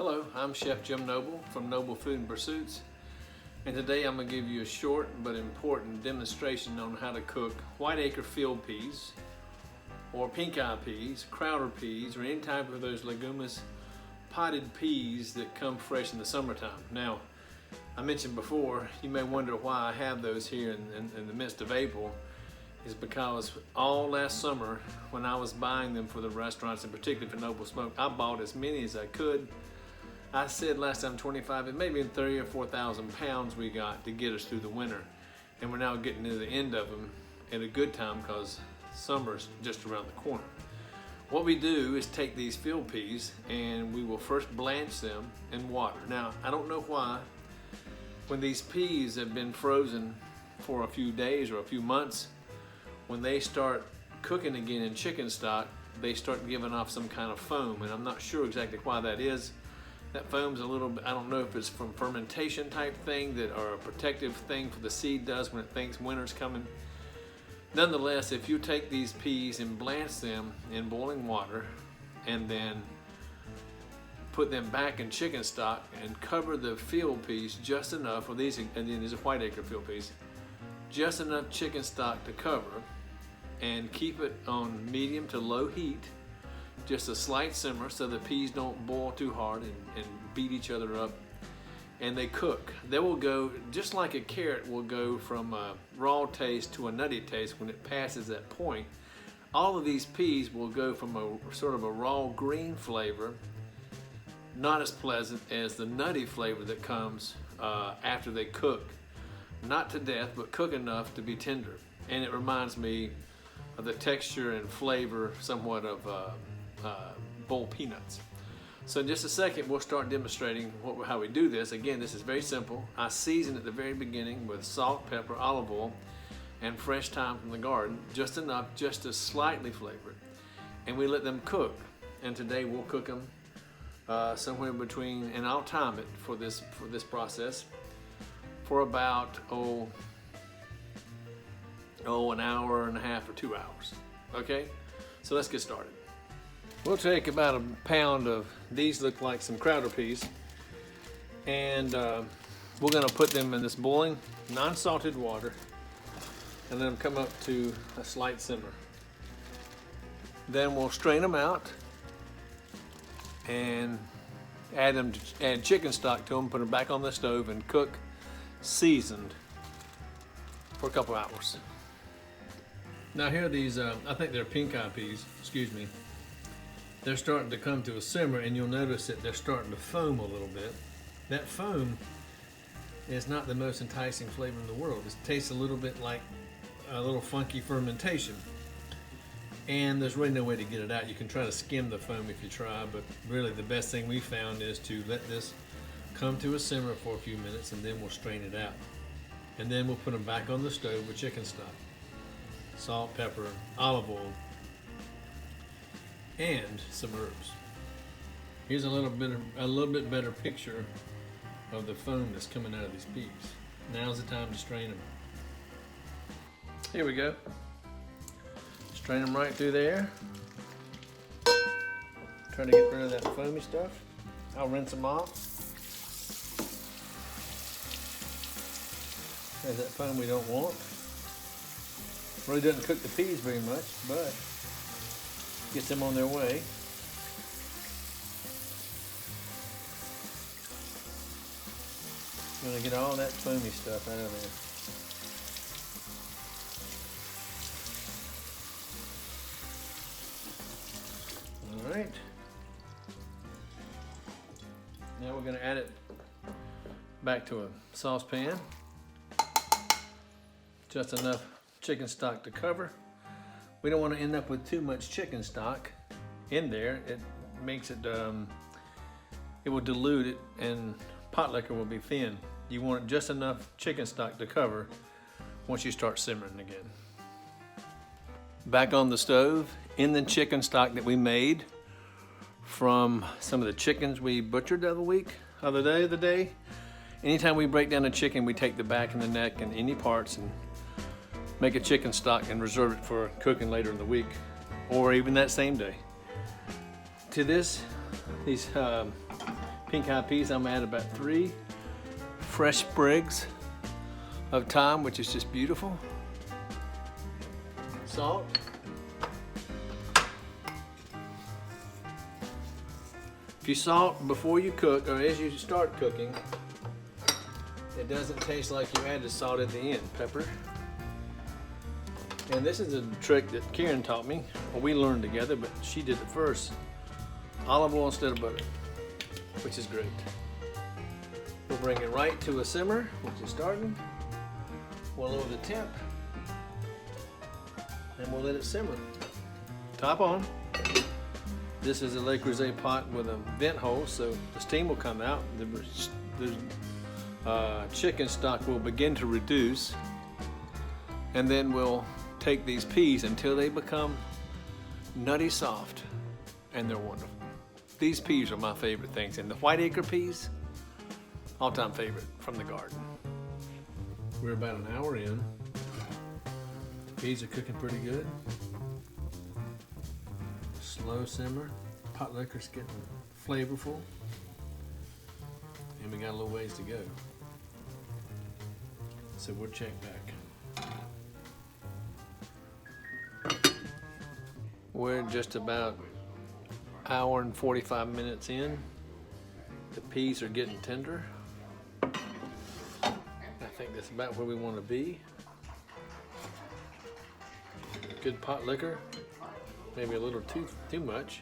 Hello, I'm Chef Jim Noble from Noble Food and Pursuits, and today I'm going to give you a short but important demonstration on how to cook whiteacre field peas or pink eye peas, crowder peas, or any type of those leguminous potted peas that come fresh in the summertime. Now, I mentioned before, you may wonder why I have those here in the midst of April. Is because all last summer when I was buying them for the restaurants and particularly for Noble Smoke, I bought as many as I could. I said last time 25, it may be 30 or 4,000 pounds we got to get us through the winter. And we're now getting to the end of them at a good time because summer's just around the corner. What we do is take these field peas and we will first blanch them in water. Now, I don't know why, when these peas have been frozen for a few days or a few months, when they start cooking again in chicken stock, they start giving off some kind of foam, and I'm not sure exactly why that is. That foam's a little bit, I don't know if it's from fermentation type thing that or a protective thing for the seed does when it thinks winter's coming. Nonetheless, if you take these peas and blanch them in boiling water and then put them back in chicken stock and cover the field peas just enough, or these are whiteacre field peas, just enough chicken stock to cover, and keep it on medium to low heat, just a slight simmer so the peas don't boil too hard and beat each other up, and they cook. They will go, just like a carrot will go from a raw taste to a nutty taste when it passes that point. All of these peas will go from a sort of a raw green flavor, not as pleasant as the nutty flavor that comes after they cook. Not to death, but cook enough to be tender. And it reminds me of the texture and flavor somewhat of bowl peanuts. So in just a second, we'll start demonstrating how we do this. Again, this is very simple. I season at the very beginning with salt, pepper, olive oil, and fresh thyme from the garden, just enough just to slightly flavor it. And we let them cook. And today we'll cook them somewhere between, and I'll time it for this process, for about an hour and a half or 2 hours. Okay, so let's get started. We'll take about a pound of these, look like some crowder peas, and we're going to put them in this boiling non-salted water and let them come up to a slight simmer. Then we'll strain them out and add chicken stock to them, put them back on the stove and cook seasoned for a couple hours. Now here are these, I think they're pink eye peas, excuse me. They're starting to come to a simmer, and you'll notice that they're starting to foam a little bit. That foam is not the most enticing flavor in the world. It tastes a little bit like a little funky fermentation. And there's really no way to get it out. You can try to skim the foam if you try, but really the best thing we found is to let this come to a simmer for a few minutes, and then we'll strain it out. And then we'll put them back on the stove with chicken stock, salt, pepper, olive oil, and some herbs. Here's a little bit better picture of the foam that's coming out of these peas. Now's the time to strain them. Here we go. Strain them right through there. Trying to get rid of that foamy stuff. I'll rinse them off. There's that foam we don't want. Really doesn't cook the peas very much, but gets them on their way. I'm gonna get all that foamy stuff out of there. All right. Now we're gonna add it back to a saucepan. Just enough chicken stock to cover. We don't want to end up with too much chicken stock in there. It makes it, it will dilute it, and pot liquor will be thin. You want just enough chicken stock to cover once you start simmering again. Back on the stove, in the chicken stock that we made from some of the chickens we butchered the other day. Anytime we break down a chicken, we take the back and the neck and any parts and make a chicken stock and reserve it for cooking later in the week or even that same day. To these pink eye peas, I'm gonna add about 3 fresh sprigs of thyme, which is just beautiful. Salt. If you salt before you cook or as you start cooking, it doesn't taste like you added salt at the end. Pepper. And this is a trick that Karen taught me. Well, we learned together, but she did it first. Olive oil instead of butter, which is great. We'll bring it right to a simmer, which is starting. We'll lower the temp, and we'll let it simmer. Top on. This is a Le Creuset pot with a vent hole, so the steam will come out. The chicken stock will begin to reduce, and then we'll take these peas until they become nutty soft, and they're wonderful. These peas are my favorite things, and the Whiteacre peas, all-time favorite from the garden. We're about an hour in. The peas are cooking pretty good. Slow simmer. Pot liquor's getting flavorful, and we got a little ways to go. So we'll check back. We're just about hour and 45 minutes in. The peas are getting tender. I think that's about where we want to be. Good pot liquor, maybe a little too much,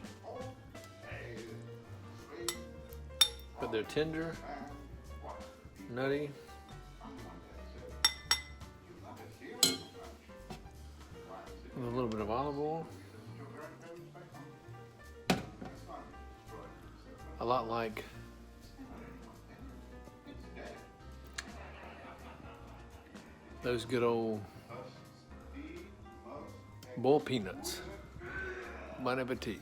but they're tender, nutty. With a little bit of olive oil. A lot like those good old boiled peanuts. Bon appetit.